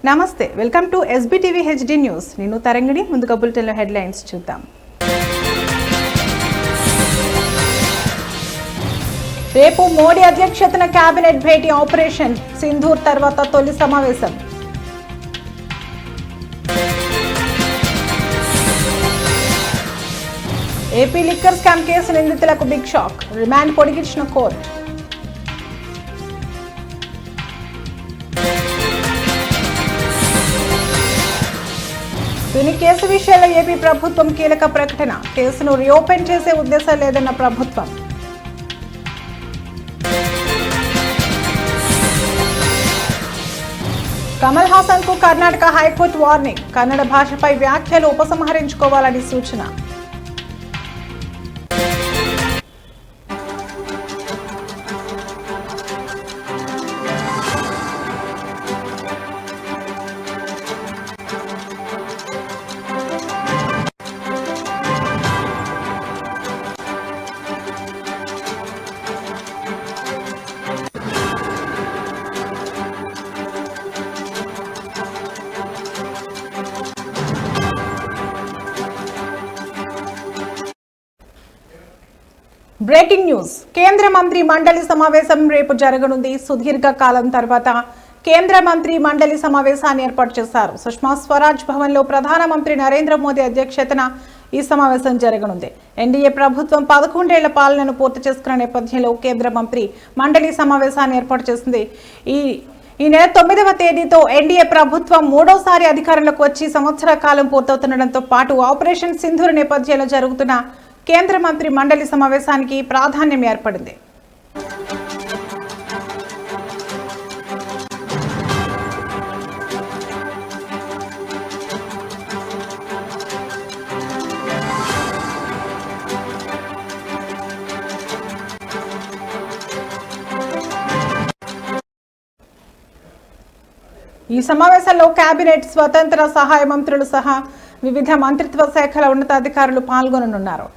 నమస్తే, welcome to ఎస్బీటీవీ HD news. నేను తరంగిణి. ముందుగా బులెటిన్లో హెడ్లైన్స్ చూద్దాం. రేపు మోడీ అధ్యక్షతన కేబినెట్ భేటీ, ఆపరేషన్ సింధూర్ తర్వాత తొలి సమావేశం. ఏపీ లిక్కర్ స్కామ్ కేసు నిందితులకు బిగ్ షాక్, రిమాండ్ పొడిగించిన కోర్టు. తుని కేసు విషయంలో ఏపీ ప్రభుత్వం కీలక ప్రకటన, కేసును రీఓపెన్ చేసే ఉద్దేశం లేదన్న ప్రభుత్వం. కమల్ హాసన్ కు కర్ణాటక హైకోర్టు వార్నింగ్, కన్నడ భాషపై వ్యాఖ్యలు ఉపసంహరించుకోవాలని సూచన. Breaking news. కేంద్ర మంత్రి మండలి సమావేశం రేపు జరగనుంది. సుదీర్ఘ కాలం తర్వాత కేంద్ర మంత్రి మండలి సమావేశాన్ని ఏర్పాటు చేశారు. సుష్మా స్వరాజ్ భవన్ లో ప్రధానమంత్రి నరేంద్ర మోదీ అధ్యక్షతన ఈ సమావేశం జరగనుంది. ఎన్డీఏ ప్రభుత్వం 11 ఏళ్ల పాలనను పూర్తి చేసుకున్న నేపథ్యంలో కేంద్ర మంత్రి మండలి సమావేశాన్ని ఏర్పాటు చేసింది. ఈ నెల 9వ తేదీతో ఎన్డీఏ ప్రభుత్వం మూడోసారి అధికారంలోకి వచ్చి సంవత్సర కాలం పూర్తవుతుండటంతో పాటు ఆపరేషన్ సింధూర్ నేపథ్యంలో జరుగుతున్న కేంద్ర మంత్రి మండలి సమావేశానికి ప్రాధాన్యం ఏర్పడింది. ఈ సమావేశంలో కేబినెట్, స్వతంత్ర సహాయ మంత్రులు సహా వివిధ మంత్రిత్వ శాఖల ఉన్నతాధికారులు పాల్గొననున్నారు.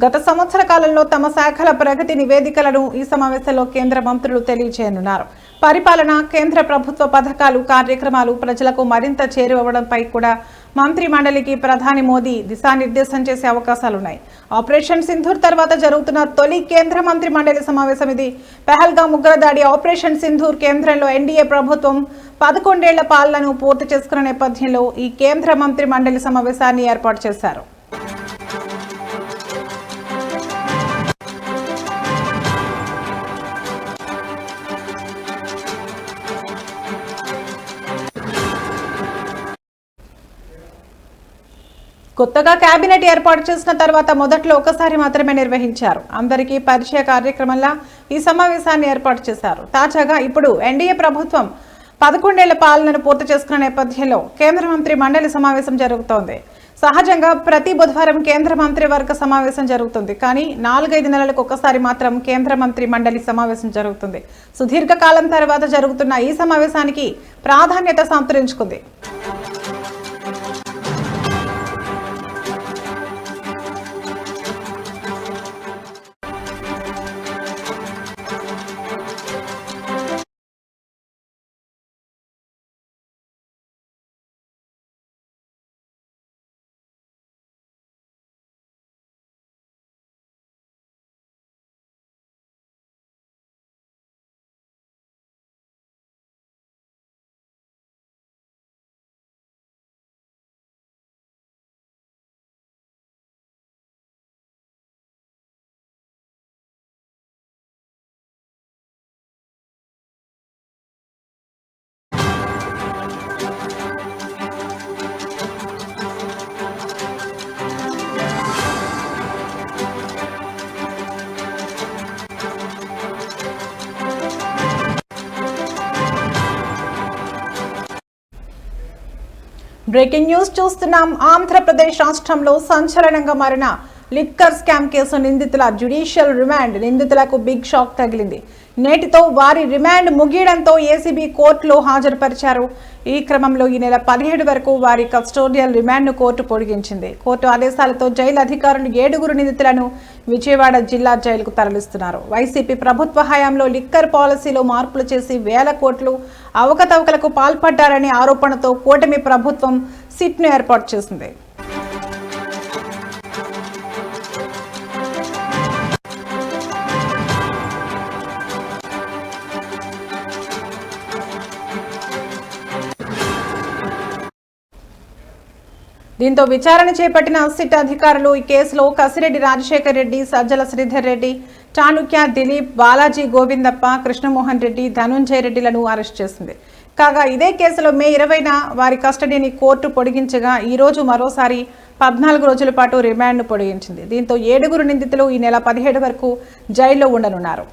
గత సంవత్సర కాలంలో తమ శాఖల ప్రగతి నివేదికలను ఈ సమావేశంలో కేంద్ర మంత్రులు తెలియజేయనున్నారు. పరిపాలన, కేంద్ర ప్రభుత్వ పథకాలు, కార్యక్రమాలు ప్రజలకు మరింత చేరువవడంపై కూడా మంత్రి మండలికి ప్రధాని మోదీ దిశానిర్దేశం చేసే అవకాశాలున్నాయి. ఆపరేషన్ సింధూర్ తర్వాత జరుగుతున్న తొలి కేంద్ర మంత్రి మండలి సమావేశం ఇది. పహల్గామ్ ఉగ్రదాడి, ఆపరేషన్ సింధూర్ కేంద్రంలో ఎన్డీఏ ప్రభుత్వం 11 ఏళ్ల పాలనను పూర్తి చేసుకున్న నేపథ్యంలో ఈ కేంద్ర మంత్రి మండలి సమావేశాన్ని ఏర్పాటు చేశారు. కొత్తగా కేబినెట్ ఏర్పాటు చేసిన తర్వాత మొదట్లో ఒకసారి మాత్రమే నిర్వహించారు. అందరికీ పరిచయ కార్యక్రమంలా ఈ సమావేశాన్ని ఏర్పాటు చేశారు. తాజాగా ఇప్పుడు ఎన్డీఏ ప్రభుత్వం 11 ఏళ్ల పాలనను పూర్తి చేసుకున్న నేపథ్యంలో కేంద్ర మంత్రి మండలి సమావేశం జరుగుతోంది. సహజంగా ప్రతి బుధవారం కేంద్ర మంత్రివర్గ సమావేశం జరుగుతుంది. కానీ 4-5 నెలలకు ఒకసారి మాత్రం కేంద్ర మంత్రి మండలి సమావేశం జరుగుతుంది. సుదీర్ఘకాలం తర్వాత జరుగుతున్న ఈ సమావేశానికి ప్రాధాన్యత సంతరించుకుంది. బ్రేకింగ్ న్యూస్ చూస్తున్నాం. ఆంధ్రప్రదేశ్ రాష్ట్రంలో సంచలనంగా మారిన లిక్కర్ స్కామ్ కేసు నిందితుల జ్యుడిషియల్ రిమాండ్. నిందితులకు బిగ్ షాక్ తగిలింది. నేటితో వారి రిమాండ్ ముగియడంతో ఏసీబీ కోర్టులో హాజరుపరిచారు. ఈ క్రమంలో ఈ నెల 17 వరకు వారి కస్టోడియల్ రిమాండ్ను కోర్టు పొడిగించింది. కోర్టు ఆదేశాలతో జైలు అధికారులు 7 నిందితులను విజయవాడ జిల్లా జైలుకు తరలిస్తున్నారు. వైసీపీ ప్రభుత్వ హయాంలో లిక్కర్ పాలసీలో మార్పులు చేసి వేల కోట్లు అవకతవకలకు పాల్పడ్డారనే ఆరోపణతో కూటమి ప్రభుత్వం సిట్ను ఏర్పాటు చేసింది. దీంతో విచారణ చేపట్టిన సిట్ అధికారులు ఈ కేసులో కసిరెడ్డి రాజశేఖర్ రెడ్డి, సజ్జల శ్రీధర్ రెడ్డి, చాణుక్య దిలీప్, బాలాజీ గోవిందప్ప, కృష్ణమోహన్ రెడ్డి, ధనుంజయ రెడ్డిలను అరెస్ట్ చేసింది. కాగా ఇదే కేసులో మే 20న వారి కస్టడీని కోర్టు పొడిగించగా ఈ రోజు మరోసారి 14 రోజుల పాటు రిమాండ్ను పొడిగించింది. దీంతో 7 నిందితులు ఈ నెల 17 వరకు జైల్లో ఉండనున్నారు.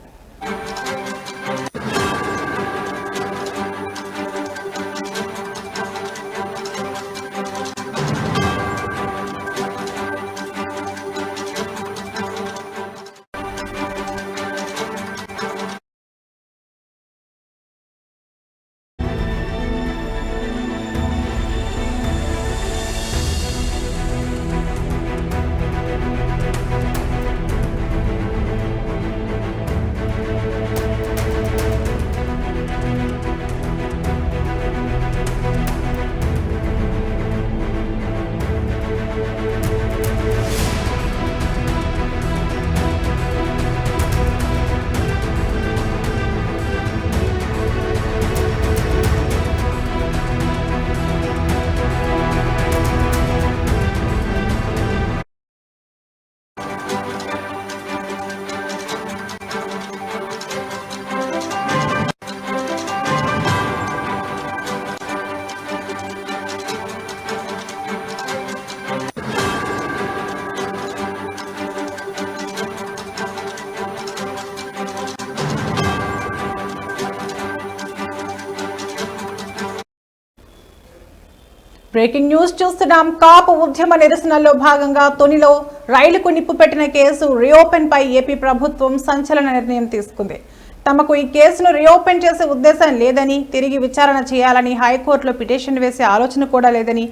బ్రేకింగ్ న్యూస్ చూస్తున్నాం. కాపు ఉద్యమ నిరసనల్లో భాగంగా తునిలో రైలుకు నిప్పు పెట్టిన కేసు రీఓపెన్ పై ఏపీ ప్రభుత్వం సంచలన నిర్ణయం తీసుకుంది. తమకు ఈ కేసును రీఓపెన్ చేసే ఉద్దేశం లేదని, తిరిగి విచారణ చేయాలని హైకోర్టులో పిటిషన్ వేసే ఆలోచన కూడా లేదని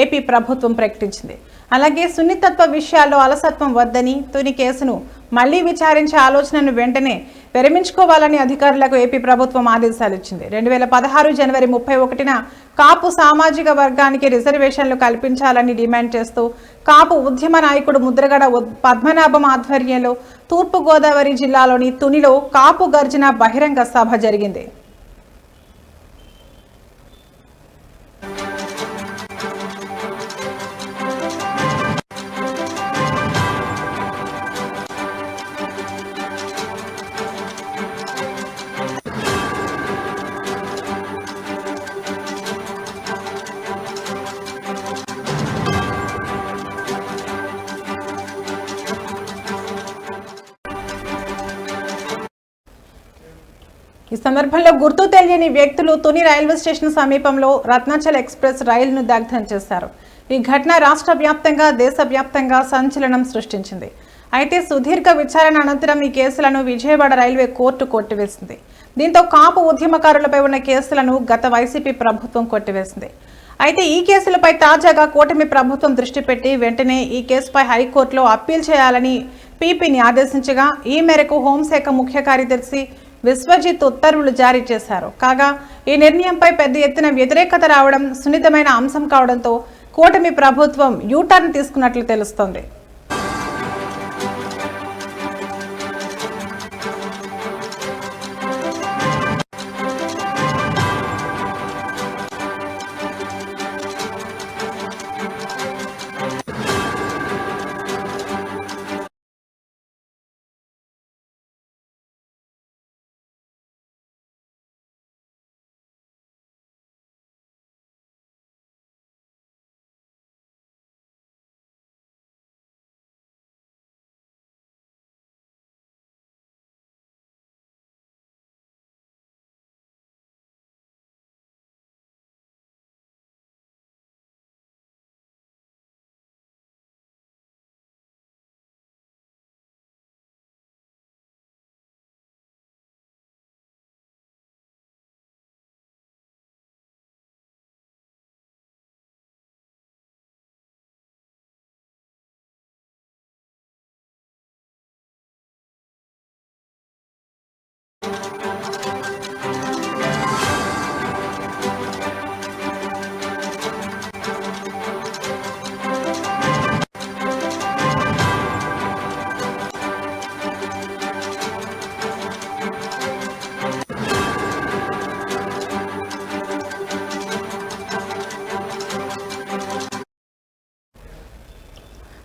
ఏపీ ప్రభుత్వం ప్రకటించింది. అలాగే సున్నితత్వ విషయాల్లో అలసత్వం వద్దని, తుని కేసును మళ్లీ విచారించే ఆలోచనను వెంటనే విరమించుకోవాలని అధికారులకు ఏపీ ప్రభుత్వం ఆదేశాలు ఇచ్చింది. 2016 జనవరి 31న కాపు సామాజిక వర్గానికి రిజర్వేషన్లు కల్పించాలని డిమాండ్ చేస్తూ కాపు ఉద్యమ నాయకుడు ముద్రగడ పద్మనాభం ఆధ్వర్యంలో తూర్పుగోదావరి జిల్లాలోని తునిలో కాపు గర్జన బహిరంగ సభ జరిగింది. ఈ సందర్భంలో గుర్తు తెలియని వ్యక్తులు తుని రైల్వే స్టేషన్ సమీపంలో రత్నాచల్ ఎక్స్ప్రెస్ రైలును దగ్ధం చేశారు. ఈ ఘటన రాష్ట్ర వ్యాప్తంగా, దేశవ్యాప్తంగా సంచలనం సృష్టించింది. అయితే సుదీర్ఘ విచారణ అనంతరం ఈ కేసులను విజయవాడ రైల్వే కోర్టు కొట్టివేసింది. దీంతో కాపు ఉద్యమకారులపై ఉన్న కేసులను గత వైసీపీ ప్రభుత్వం కొట్టివేసింది. అయితే ఈ కేసులపై తాజాగా కూటమి ప్రభుత్వం దృష్టి పెట్టి వెంటనే ఈ కేసుపై హైకోర్టులో అప్పీల్ చేయాలని పీపీని ఆదేశించగా ఈ మేరకు హోంశాఖ ముఖ్య కార్యదర్శి విశ్వజిత్ ఉత్తర్వులు జారీ చేశారు. కాగా ఈ నిర్ణయంపై పెద్ద ఎత్తున వ్యతిరేకత రావడం సున్నితమైన అంశం కావడంతో కూటమి ప్రభుత్వం యూటర్న్ తీసుకున్నట్లు తెలుస్తోంది.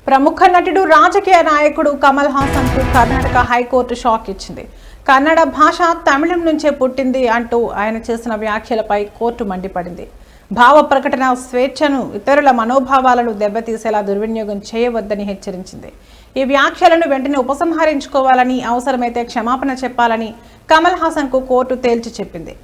ప్రముఖ నటుడు రాజకీయ నాయకుడు కమల్ హాసన్ కు కర్ణాటక హైకోర్టు షాక్ ఇచ్చింది. కన్నడ భాష తమిళం నుంచే పుట్టింది అంటూ ఆయన చేసిన వ్యాఖ్యలపై కోర్టు మండిపడింది. భావ ప్రకటన స్వేచ్ఛను, ఇతరుల మనోభావాలను దెబ్బతీసేలా దుర్వినియోగం చేయవద్దని హెచ్చరించింది. ఈ వ్యాఖ్యలను వెంటనే ఉపసంహరించుకోవాలని, అవసరమైతే క్షమాపణ చెప్పాలని కమల్ హాసన్ కు కోర్టు తేల్చి చెప్పింది.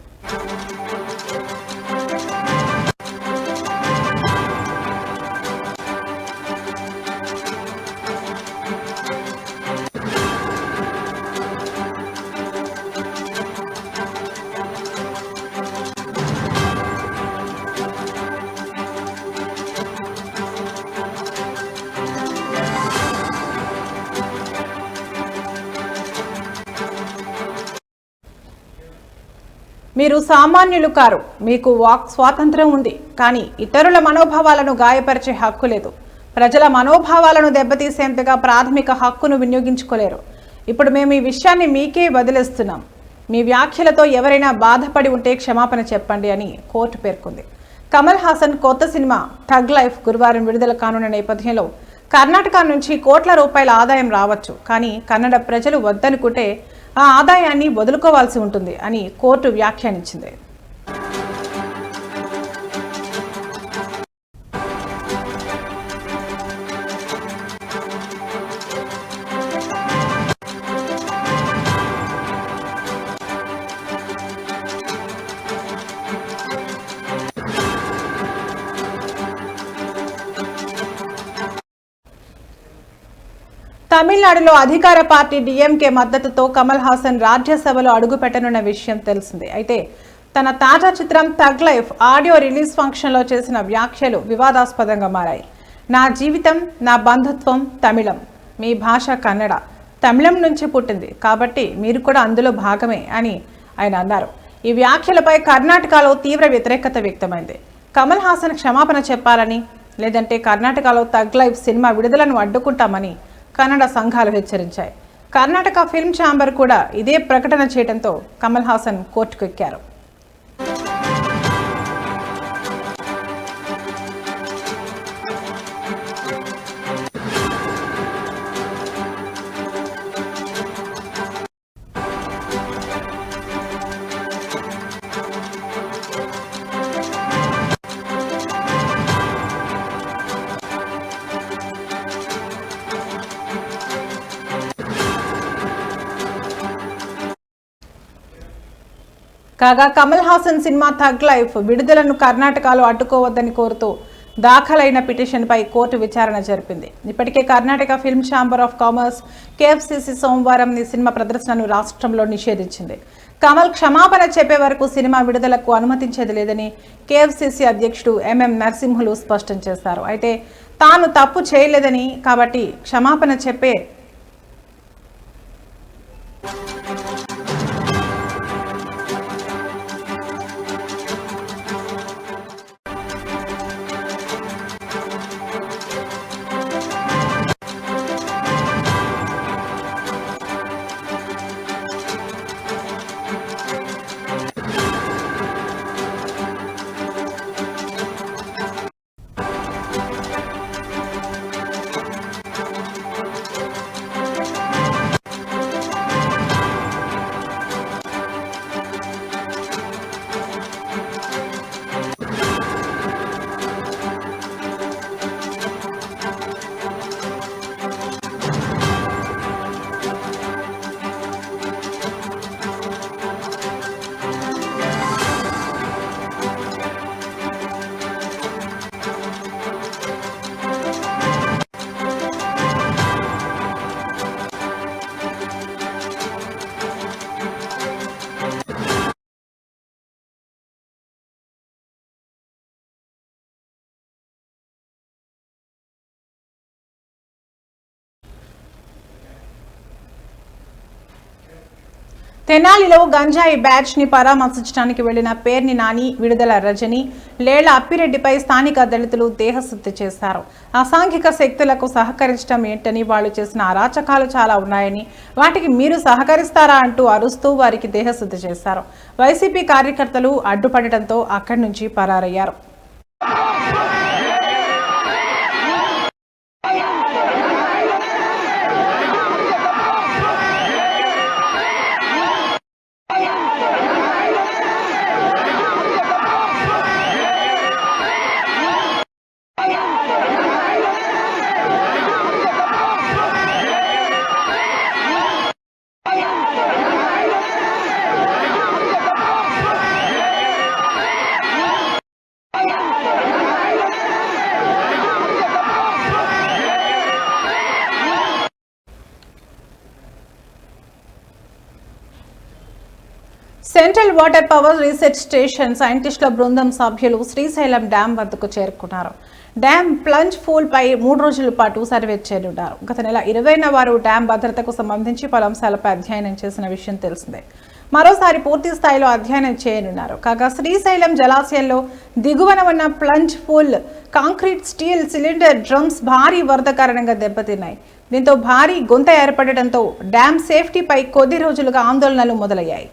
మీరు సామాన్యులు కారు, మీకు వాక్ స్వాతంత్రం ఉంది, కానీ ఇతరుల మనోభావాలను గాయపరిచే హక్కు లేదు. ప్రజల మనోభావాలను దెబ్బతీసేంతగా ప్రాథమిక హక్కును వినియోగించుకోలేరు. ఇప్పుడు మేము ఈ విషయాన్ని మీకే వదిలేస్తున్నాం. మీ వ్యాఖ్యలతో ఎవరైనా బాధపడి ఉంటే క్షమాపణ చెప్పండి అని కోర్టు పేర్కొంది. కమల్ హాసన్ కొత్త సినిమా థగ్ లైఫ్ గురువారం విడుదల కానున్న నేపథ్యంలో కర్ణాటక నుంచి కోట్ల రూపాయల ఆదాయం రావచ్చు, కానీ కన్నడ ప్రజలు వద్దనుకుంటే ఆ ఆదాయాన్ని వదులుకోవాల్సి ఉంటుంది అని కోర్టు వ్యాఖ్యానించింది. తమిళనాడులో అధికార పార్టీ డిఎంకే మద్దతుతో కమల్ హాసన్ రాజ్యసభలో అడుగుపెట్టనున్న విషయం తెలిసిందే. అయితే తన తాజా చిత్రం థగ్ లైఫ్ ఆడియో రిలీజ్ ఫంక్షన్లో చేసిన వ్యాఖ్యలు వివాదాస్పదంగా మారాయి. నా జీవితం, నా బంధుత్వం తమిళం, మీ భాష కన్నడ, తమిళం నుంచి పుట్టింది, కాబట్టి మీరు కూడా అందులో భాగమే అని ఆయన అన్నారు. ఈ వ్యాఖ్యలపై కర్ణాటకలో తీవ్ర వ్యతిరేకత వ్యక్తమైంది. కమల్ హాసన్ క్షమాపణ చెప్పాలని, లేదంటే కర్ణాటకలో థగ్ లైఫ్ సినిమా విడుదలను అడ్డుకుంటామని కన్నడ సంఘాలు హెచ్చరించాయి. కర్ణాటక ఫిల్మ్ ఛాంబర్ కూడా ఇదే ప్రకటన చేయడంతో కమల్ హాసన్ కోర్టుకు ఎక్కారు. కాగా Kamal Haasan cinema tug life విడుదలను కర్ణాటకలో అడ్డుకోవద్దని కోరుతూ దాఖలైన పిటిషన్పై కోర్టు విచారణ జరిపింది. ఇప్పటికే Karnataka film chamber of commerce KFCC సోమవారం ఈ సినిమా ప్రదర్శనను రాష్ట్రంలో నిషేధించింది. కమల్ క్షమాపణ చెప్పే వరకు సినిమా విడుదలకు అనుమతించేది లేదని కేఎఫ్సిసి అధ్యక్షుడు ఎంఎం నరసింహులు స్పష్టం చేశారు. అయితే తాను తప్పు చేయలేదని, కాబట్టి క్షమాపణ చెప్పే తెనాలిలో గంజాయి బ్యాచ్ ని పరామర్శించడానికి వెళ్లిన పేర్ని నాని, విడుదల రజని, లేళ్ల అప్పిరెడ్డిపై స్థానిక దళితులు దేహశుద్ధి చేశారు. అసాంఘిక శక్తులకు సహకరించడం ఏంటని, వాళ్లు చేసిన అరాచకాలు చాలా ఉన్నాయని, వాటికి మీరు సహకరిస్తారా అంటూ అరుస్తూ వారికి దేహశుద్ధి చేశారు. వైసీపీ కార్యకర్తలు అడ్డుపడటంతో అక్కడి నుంచి పరారయ్యారు. Central water power research station సైంటిస్టుల బృందం సభ్యులు శ్రీశైలం డ్యాం వద్దకు చేరుకున్నారు. డ్యాం ప్లంజ్ పూల్ పై 3 రోజుల పాటు సర్వే చేయనున్నారు. గత నెల 20న వారు డ్యాం భద్రతకు సంబంధించి పలు అంశాలపై అధ్యయనం చేసిన విషయం తెలిసిందే. మరోసారి పూర్తి స్థాయిలో అధ్యయనం చేయనున్నారు. కాగా శ్రీశైలం జలాశయంలో దిగువన ఉన్న plunge pool concrete, steel cylinder drums భారీ వరద కారణంగా దెబ్బతిన్నాయి. దీంతో భారీ గుంత ఏర్పడటంతో డ్యాం సేఫ్టీపై కొద్ది రోజులుగా ఆందోళనలు మొదలయ్యాయి.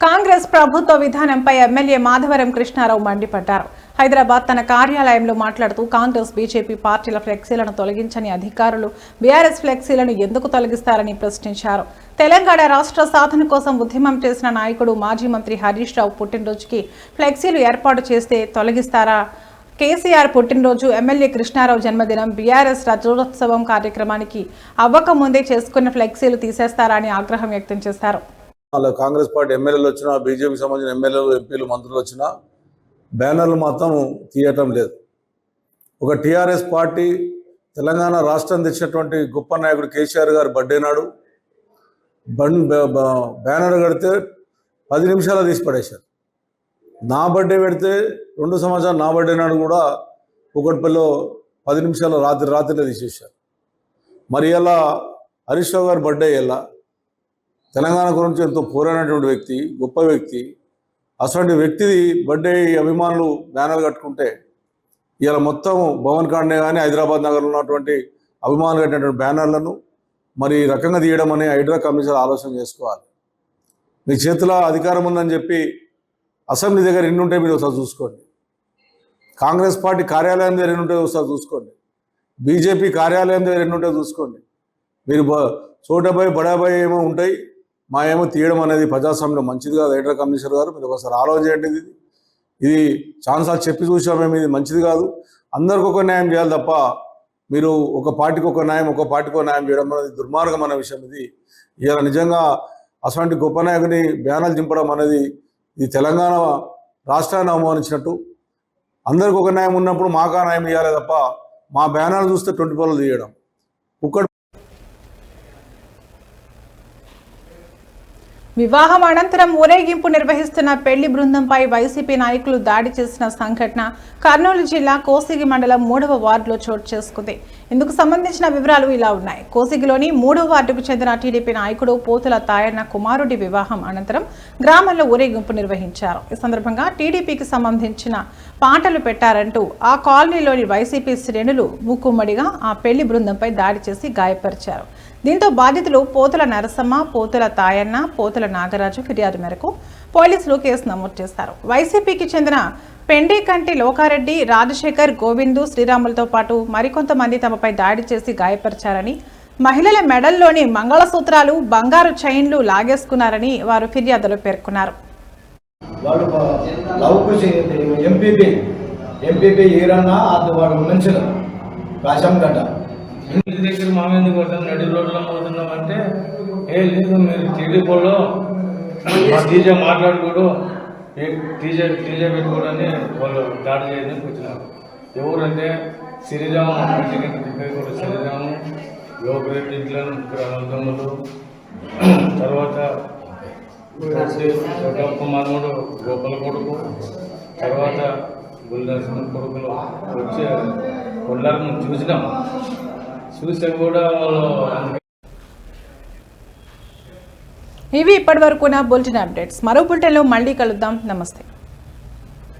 కాంగ్రెస్ ప్రభుత్వ విధానంపై ఎమ్మెల్యే మాధవరం కృష్ణారావు మండిపడ్డారు. హైదరాబాద్ తన కార్యాలయంలో మాట్లాడుతూ కాంగ్రెస్, బీజేపీ పార్టీల ఫ్లెక్సీలను తొలగించని అధికారులు బీఆర్ఎస్ ఫ్లెక్సీలను ఎందుకు తొలగిస్తారని ప్రశ్నించారు. తెలంగాణ రాష్ట్ర సాధన కోసం ఉద్యమం చేసిన నాయకుడు మాజీ మంత్రి హరీష్ రావు పుట్టినరోజుకి ఫ్లెక్సీలు ఏర్పాటు చేస్తే తొలగిస్తారా? కేసీఆర్ పుట్టినరోజు, ఎమ్మెల్యే కృష్ణారావు జన్మదినం, బీఆర్ఎస్ రజోత్సవం కార్యక్రమానికి అవ్వకముందే చేసుకున్న ఫ్లెక్సీలు తీసేస్తారా అని ఆగ్రహం వ్యక్తం చేశారు. కాంగ్రెస్ పార్టీ ఎమ్మెల్యేలు వచ్చినా, బీజేపీకి సంబంధించిన ఎమ్మెల్యేలు, ఎంపీలు, మంత్రులు వచ్చినా బ్యానర్లు మాత్రం తీయటం లేదు. ఒక టీఆర్ఎస్ పార్టీ తెలంగాణ రాష్ట్రం తెచ్చినటువంటి గొప్ప నాయకుడు కేసీఆర్ గారు బర్త్డే నాడు బ్యానర్ కడితే 10 నిమిషాలు తీసి పడేశారు. నా బర్త్డే పెడితే 2 సంవత్సరాలు నా బర్త్డే నాడు కూడా కూకట్పల్లిలో 10 నిమిషాలు రాత్రిలో తీసేశారు. మరి ఇలా హరీష్ రావు గారు బర్త్డే ఇలా తెలంగాణ గురించి ఎంతో పోరాడినటువంటి వ్యక్తి, గొప్ప వ్యక్తి, అటువంటి వ్యక్తిది బర్త్డే అభిమానులు బ్యానర్లు కట్టుకుంటే ఇలా మొత్తం భవన్ కాండే కానీ హైదరాబాద్ నగర్లో ఉన్నటువంటి అభిమానులు కట్టినటువంటి బ్యానర్లను మరి రకంగా తీయడం అని హైడ్రా కమిషనర్ ఆలోచన చేసుకోవాలి. మీ చేతిలో అధికారం ఉందని చెప్పి అసెంబ్లీ దగ్గర ఎన్ని ఉంటాయి మీరు ఒకసారి చూసుకోండి. కాంగ్రెస్ పార్టీ కార్యాలయం దగ్గర ఎన్ని ఉంటాయో ఒకసారి చూసుకోండి. బీజేపీ కార్యాలయం దగ్గర ఎన్ని ఉంటాయో చూసుకోండి. మీరు చోటబాయ్ బడాబాయ్ ఏమో ఉంటాయి, మా ఏమో తీయడం అనేది ప్రజాస్వామ్యం మంచిది కాదు. హైడ్రా కమిషనర్ గారు మీరు ఒకసారి ఆలోచన చేయండి. ఇది చాలాసార్లు చెప్పి చూసామేమి, ఇది మంచిది కాదు. అందరికి ఒక న్యాయం చేయాలి తప్ప మీరు ఒక పార్టీకి ఒక న్యాయం, ఒక పార్టీకి ఒక న్యాయం చేయడం అనేది దుర్మార్గమైన విషయం. ఇది ఇలా నిజంగా అటువంటి గొప్ప నాయకుని బ్యానర్లు చింపడం అనేది ఇది తెలంగాణ రాష్ట్రాన్ని అవమానించినట్టు. అందరికి ఒక న్యాయం ఉన్నప్పుడు మాకా న్యాయం ఇవ్వాలి తప్ప మా బ్యానర్లు చూస్తే 20 పనులు తీయడం. వివాహం అనంతరం ఊరేగింపు నిర్వహిస్తున్న పెళ్లి బృందంపై వైసీపీ నాయకులు దాడి చేసిన సంఘటన కర్నూలు జిల్లా కోసిగి మండలం 3వ వార్డులో చోటు చేసుకుంది. ఇందుకు సంబంధించిన వివరాలు ఇలా ఉన్నాయి. కోసిగిలోని 3వ వార్డుకు చెందిన టీడీపీ నాయకుడు పోతుల తాయన్న కుమారుడి వివాహం అనంతరం గ్రామంలో ఊరేగింపు నిర్వహించారు. ఈ సందర్భంగా టీడీపీకి సంబంధించిన పాటలు పెట్టారంటూ ఆ కాలనీలోని వైసీపీ శ్రేణులు మూకుమ్మడిగా ఆ పెళ్లి బృందంపై దాడి చేసి గాయపరిచారు. దీంతో బాధితులు పోతుల నరసమ్మ, పోతుల తాయన్న, పోతుల నాగరాజు ఫిర్యాదు మేరకు పోలీసులు కేసు నమోదు చేశారు. వైసీపీకి చెందిన పెండేకంటి లోకారెడ్డి, రాజశేఖర్, గోవిందు, శ్రీరాములతో పాటు మరికొంతమంది తమపై దాడి చేసి గాయపరిచారని, మహిళల మెడల్లోని మంగళసూత్రాలు, బంగారు చైన్లు లాగేసుకున్నారని వారు ఫిర్యాదులో పేర్కొన్నారు. వాళ్ళు లవ్కు ఎంపీపీ ఈరన్న అది వాడు మనుషులు కాశం గడ్డ ఇంటి దగ్గర మామేందుకు కొట్టాం, నడి రోడ్లో పోతున్నామంటే ఏ లేదు మీరు టీడీపీలో మా టీజే మాట్లాడుకోడు, టీజే పెట్టుకోడని వాళ్ళు దాడి చేయడానికి వచ్చినారు. ఎవరంటే శ్రీరాము, కూడా శ్రీరాము, లోకరెడ్డి ఇంట్లో దొంగలు, తర్వాత ఒక మనముడు గోపాల కొడుకు, తర్వాత గుల్దర్శన కొడుకులు వచ్చి కొల్లారని చూసినాం. చూస్తే కూడా వాళ్ళు ఇవి ఇప్పటి వరకు నా బులెటిన్ అప్డేట్స్. మరో బులెటిన్లో మళ్ళీ కలుద్దాం. నమస్తే.